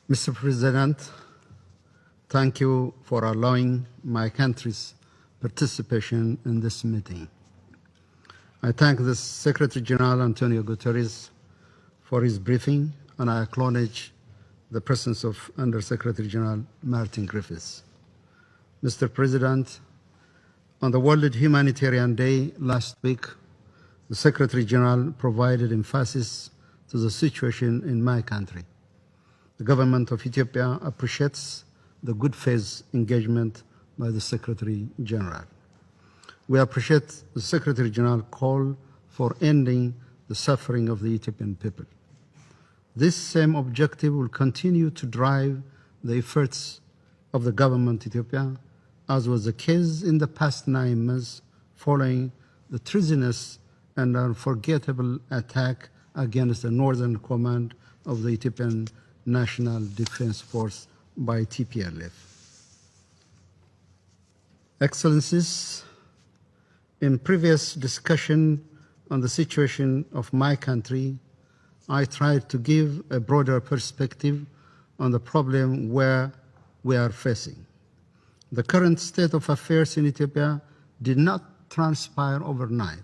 Mr. President, thank you for allowing my country's participation in this meeting. I thank the Secretary General Antonio Guterres for his briefing, and I acknowledge the presence of Under-Secretary General Martin Griffiths. Mr. President, on the World Humanitarian Day last week, the Secretary General provided emphasis to the situation in my country. The government of Ethiopia appreciates the good faith engagement by the Secretary General. We appreciate the Secretary General call for ending the suffering of the Ethiopian people. This same objective will continue to drive the efforts of the government of Ethiopia, as was the case in the past 9 months following the treasonous and unforgettable attack against the Northern Command of the Ethiopian National Defense Force by TPLF. Excellencies, in previous discussion on the situation of my country, I tried to give a broader perspective on the problem where we are facing. The current state of affairs in Ethiopia did not transpire overnight.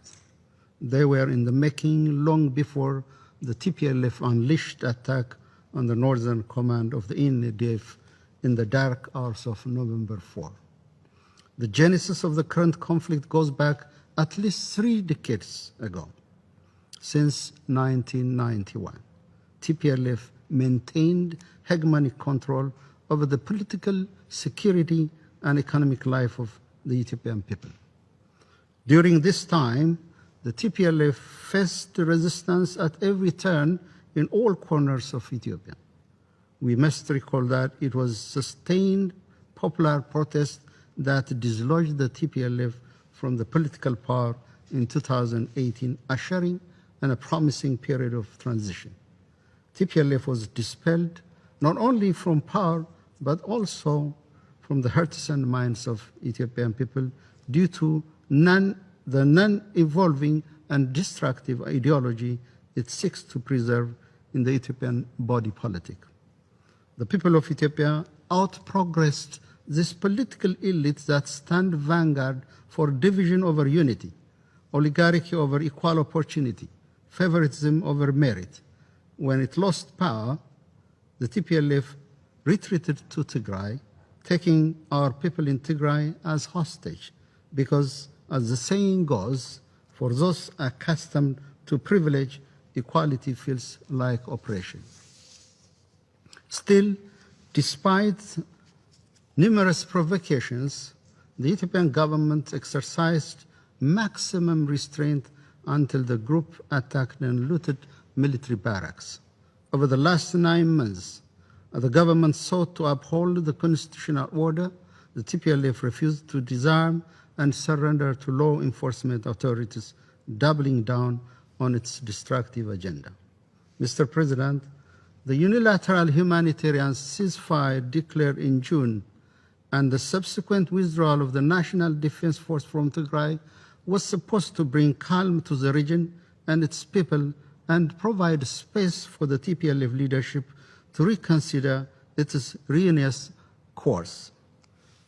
They were in the making long before the TPLF unleashed attack on the Northern Command of the NDF in the dark hours of November 4. The genesis of the current conflict goes back at least 3 decades ago. Since 1991, TPLF maintained hegemonic control over the political, security, and economic life of the Ethiopian people. During this time, the TPLF faced resistance at every turn in all corners of Ethiopia. We must recall that it was sustained popular protest that dislodged the TPLF from the political power in 2018, ushering in a promising period of transition. TPLF was dispelled not only from power, but also from the hearts and minds of Ethiopian people due to the non-evolving and destructive ideology it seeks to preserve in the Ethiopian body politic. The people of Ethiopia outprogressed this political elite that stand vanguard for division over unity, oligarchy over equal opportunity, favoritism over merit. When it lost power, the TPLF retreated to Tigray, taking our people in Tigray as hostage, because as the saying goes, for those accustomed to privilege, equality feels like oppression. Still, despite numerous provocations, the Ethiopian government exercised maximum restraint until the group attacked and looted military barracks. Over the last 9 months, the government sought to uphold the constitutional order. The TPLF refused to disarm and surrender to law enforcement authorities, doubling down on its destructive agenda. Mr. President, the unilateral humanitarian ceasefire declared in June and the subsequent withdrawal of the National Defense Force from Tigray was supposed to bring calm to the region and its people and provide space for the TPLF leadership to reconsider its ruinous course.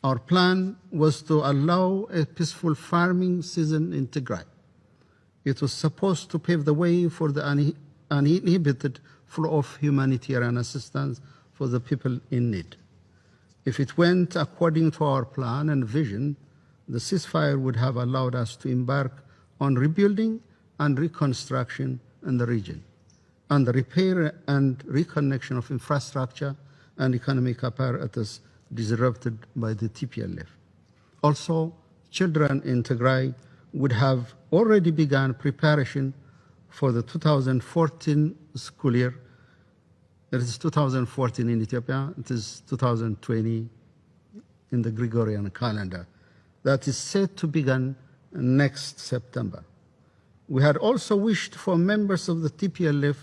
Our plan was to allow a peaceful farming season in Tigray. It was supposed to pave the way for the uninhibited flow of humanitarian assistance for the people in need. If it went according to our plan and vision, the ceasefire would have allowed us to embark on rebuilding and reconstruction in the region, and the repair and reconnection of infrastructure and economic apparatus disrupted by the TPLF. Also, children in Tigray would have already begun preparation for the 2014 school year. It is 2014 in Ethiopia, it is 2020 in the Gregorian calendar. That is set to begin next September. We had also wished for members of the TPLF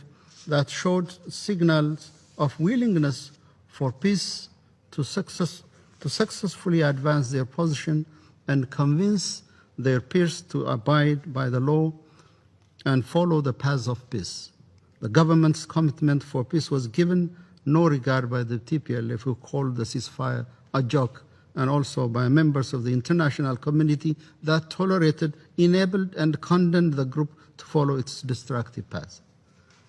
that showed signals of willingness for peace to successfully advance their position and convince their peers to abide by the law and follow the path of peace. The government's commitment for peace was given no regard by the TPLF, who called the ceasefire a joke, and also by members of the international community that tolerated, enabled, and condemned the group to follow its destructive path.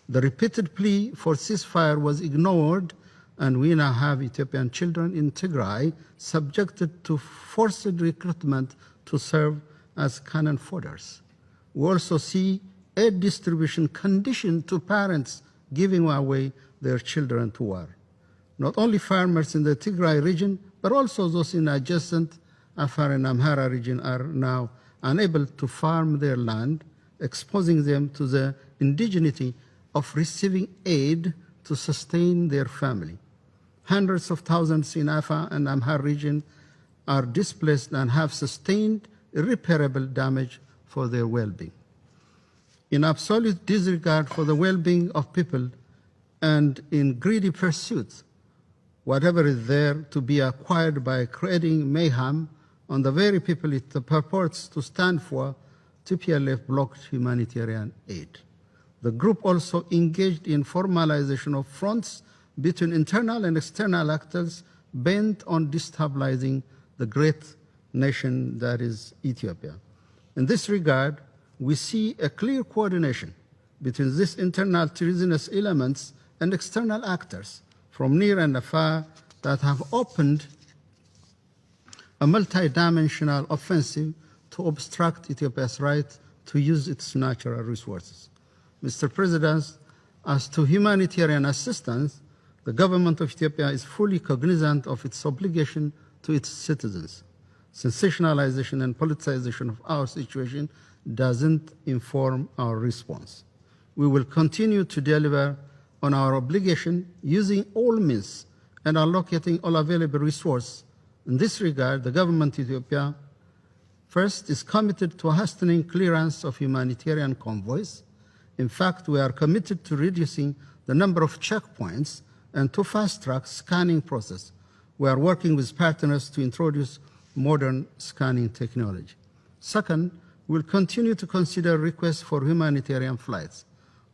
The repeated plea for ceasefire was ignored, and we now have Ethiopian children in Tigray subjected to forced recruitment to serve as cannon fodders. We also see aid distribution conditioned to parents giving away their children to war. Not only farmers in the Tigray region, but also those in adjacent Afar and Amhara region are now unable to farm their land, exposing them to the indigeneity of receiving aid to sustain their family. Hundreds of thousands in Afar and Amhara region are displaced and have sustained irreparable damage for their well-being. In absolute disregard for the well-being of people and in greedy pursuit, whatever is there to be acquired by creating mayhem on the very people it purports to stand for, TPLF blocked humanitarian aid. The group also engaged in formalization of fronts between internal and external actors bent on destabilizing the great nation that is Ethiopia. In this regard, we see a clear coordination between these internal treasonous elements and external actors from near and afar that have opened a multidimensional offensive to obstruct Ethiopia's right to use its natural resources. Mr. President, as to humanitarian assistance, the government of Ethiopia is fully cognizant of its obligation to its citizens. Sensationalization and politicization of our situation doesn't inform our response. We will continue to deliver on our obligation using all means and allocating all available resources. In this regard, the government of Ethiopia first is committed to hastening clearance of humanitarian convoys. In fact, we are committed to reducing the number of checkpoints and to fast-track scanning process. We are working with partners to introduce modern scanning technology. Second, we will continue to consider requests for humanitarian flights.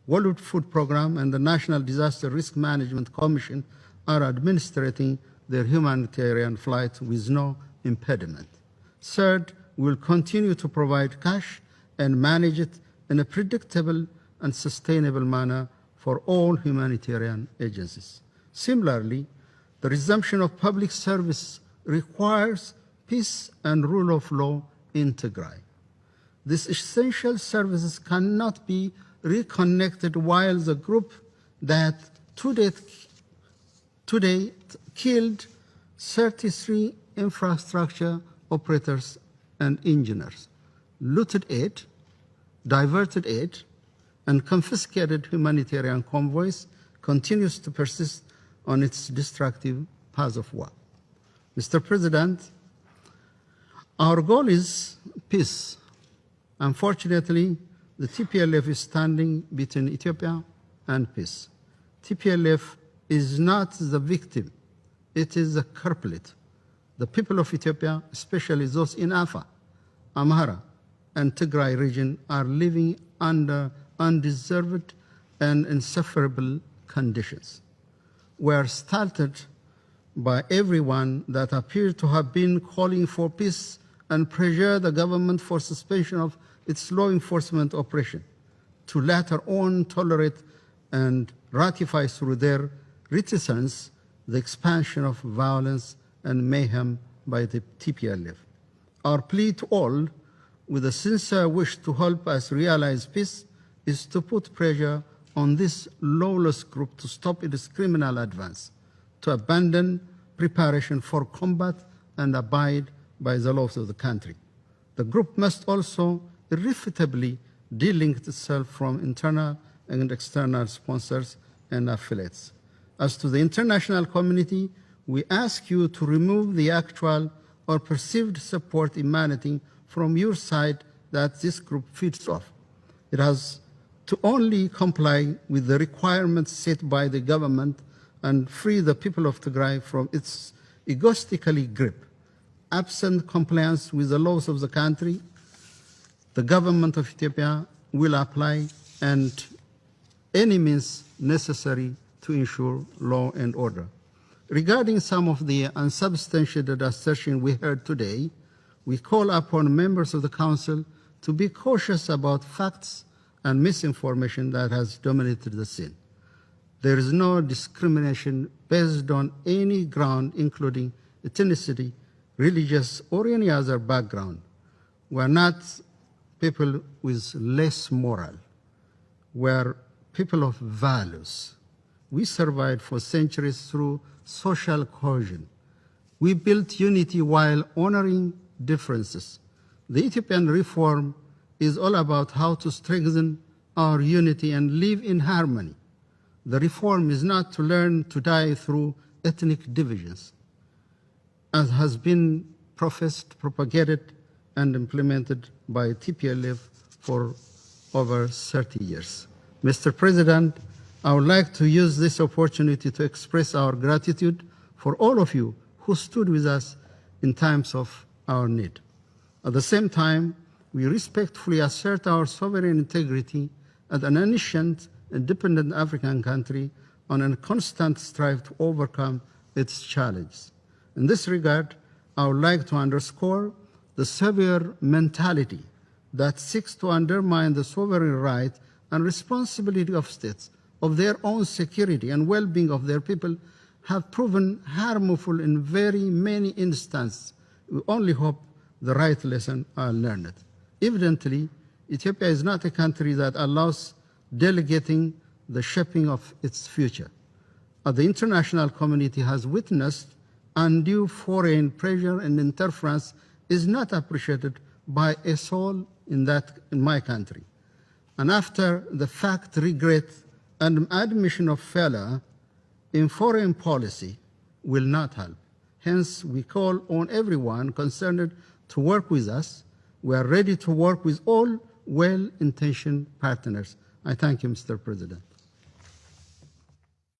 World Food Programme and the National Disaster Risk Management Commission are administrating their humanitarian flights with no impediment. Third, we will continue to provide cash and manage it in a predictable and sustainable manner for all humanitarian agencies. Similarly, the resumption of public service requires peace and rule of law in Tigray. These essential services cannot be reconnected while the group that today killed 33 infrastructure operators and engineers, looted aid, diverted aid, and confiscated humanitarian convoys continues to persist on its destructive path of war. Mr. President, our goal is peace. Unfortunately, the TPLF is standing between Ethiopia and peace. TPLF is not the victim, it is the culprit. The people of Ethiopia, especially those in Afar, Amhara, and Tigray region, are living under undeserved and insufferable conditions. We are startled by everyone that appears to have been calling for peace and pressure the government for suspension of its law enforcement operation, to later on tolerate and ratify through their reticence the expansion of violence and mayhem by the TPLF. Our plea to all, with a sincere wish to help us realize peace, is to put pressure on this lawless group to stop its criminal advance, to abandon preparation for combat and abide by the laws of the country. The group must also irrefutably delink itself from internal and external sponsors and affiliates. As to the international community, we ask you to remove the actual or perceived support emanating from your side that this group feeds off. It has to only comply with the requirements set by the government and free the people of Tigray from its egoistically grip. Absent compliance with the laws of the country, the government of Ethiopia will apply and any means necessary to ensure law and order. Regarding some of the unsubstantiated assertions we heard today, we call upon members of the Council to be cautious about facts and misinformation that has dominated the scene. There is no discrimination based on any ground, including ethnicity, religious, or any other background. We are not people with less moral. We are people of values. We survived for centuries through social cohesion. We built unity while honoring differences. The Ethiopian reform is all about how to strengthen our unity and live in harmony. The reform is not to learn to die through ethnic divisions, as has been professed, propagated, and implemented by TPLF for over 30 years. Mr. President, I would like to use this opportunity to express our gratitude for all of you who stood with us in times of our need. At the same time, we respectfully assert our sovereign integrity as an ancient, independent African country on a constant strive to overcome its challenges. In this regard, I would like to underscore the severe mentality that seeks to undermine the sovereign right and responsibility of states of their own security and well-being of their people have proven harmful in very many instances. We only hope the right lesson are learned. Evidently, Ethiopia is not a country that allows delegating the shaping of its future. The international community has witnessed undue foreign pressure and interference is not appreciated by a soul in my country. And after the fact, regret, and admission of failure in foreign policy will not help. Hence, we call on everyone concerned to work with us. We are ready to work with all well-intentioned partners. I thank you, Mr. President.